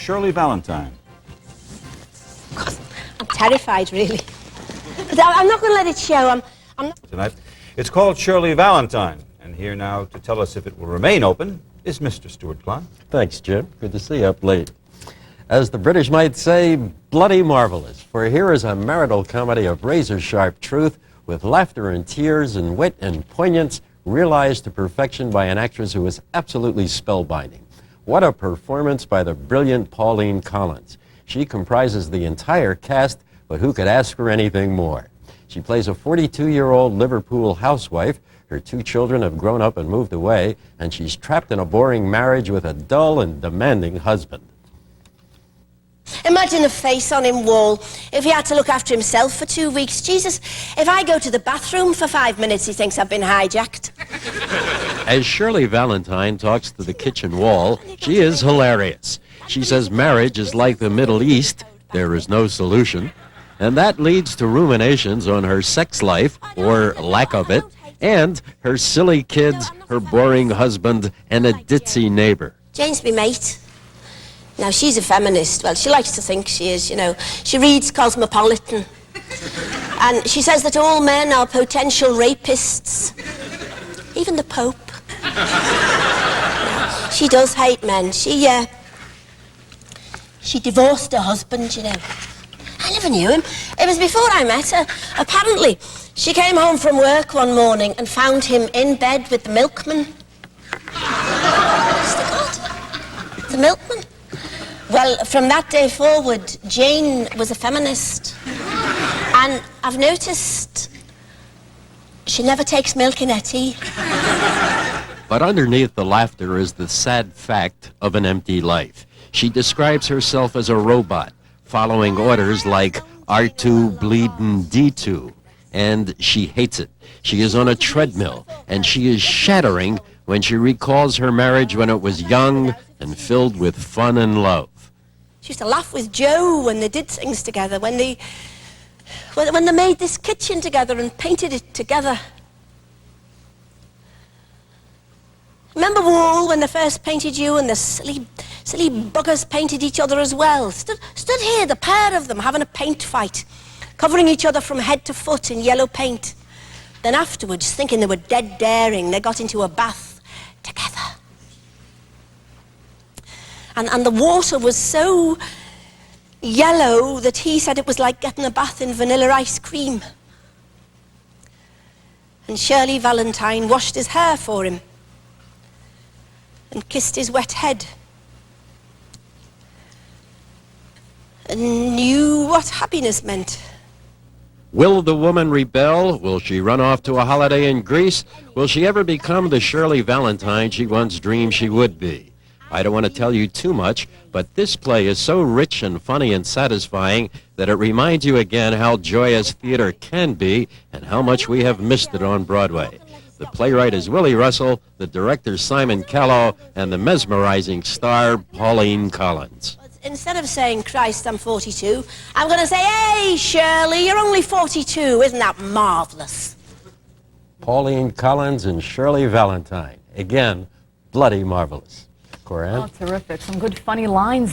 Shirley Valentine. God, I'm terrified, really. But I'm not going to let it show. I'm not... Tonight, it's called Shirley Valentine. And here now to tell us if it will remain open is Mr. Stuart Klein. Thanks, Jim. Good to see you up late. As the British might say, bloody marvelous. For here is a marital comedy of razor-sharp truth with laughter and tears and wit and poignance realized to perfection by an actress who is absolutely spellbinding. What a performance by the brilliant Pauline Collins. She comprises the entire cast, but who could ask for anything more? She plays a 42-year-old Liverpool housewife. Her two children have grown up and moved away, and she's trapped in a boring marriage with a dull and demanding husband. Imagine a face on him wall if he had to look after himself for 2 weeks. Jesus, if I go to the bathroom for 5 minutes, he thinks I've been hijacked. As Shirley Valentine talks to the kitchen wall, she is hilarious. She says marriage is like the Middle East. There is no solution. And that leads to ruminations on her sex life, or lack of it, and her silly kids, her boring husband, and a ditzy neighbor. Jane's my mate. Now, she's a feminist. Well, she likes to think she is, you know. She reads Cosmopolitan. And she says that all men are potential rapists. Even the Pope. She does hate men. She divorced her husband, you know. I never knew him. It was before I met her. Apparently, she came home from work one morning and found him in bed with the milkman. Honest to God. The milkman. Well, from that day forward, Jane was a feminist. And I've noticed she never takes milk in her tea. But underneath the laughter is the sad fact of an empty life. She describes herself as a robot, following orders like R2 bleedin' D2. And she hates it. She is on a treadmill, and she is shattering when she recalls her marriage when it was young and filled with fun and love. She used to laugh with Joe when they did things together, when they made this kitchen together and painted it together. Remember Wall when they first painted you and the silly buggers painted each other as well? Stood here, the pair of them, having a paint fight, covering each other from head to foot in yellow paint. Then afterwards, thinking they were dead daring, they got into a bath together. And the water was so yellow that he said it was like getting a bath in vanilla ice cream. And Shirley Valentine washed his hair for him and kissed his wet head and knew what happiness meant. Will the woman rebel? Will she run off to a holiday in Greece? Will she ever become the Shirley Valentine she once dreamed she would be? I don't want to tell you too much, but this play is so rich and funny and satisfying that it reminds you again how joyous theater can be and how much we have missed it on Broadway. The playwright is Willie Russell, the director Simon Callow, and the mesmerizing star Pauline Collins. Instead of saying, Christ, I'm 42, I'm going to say, hey, Shirley, you're only 42. Isn't that marvelous? Pauline Collins and Shirley Valentine. Again, bloody marvelous. Corinne? Oh, terrific. Some good funny lines.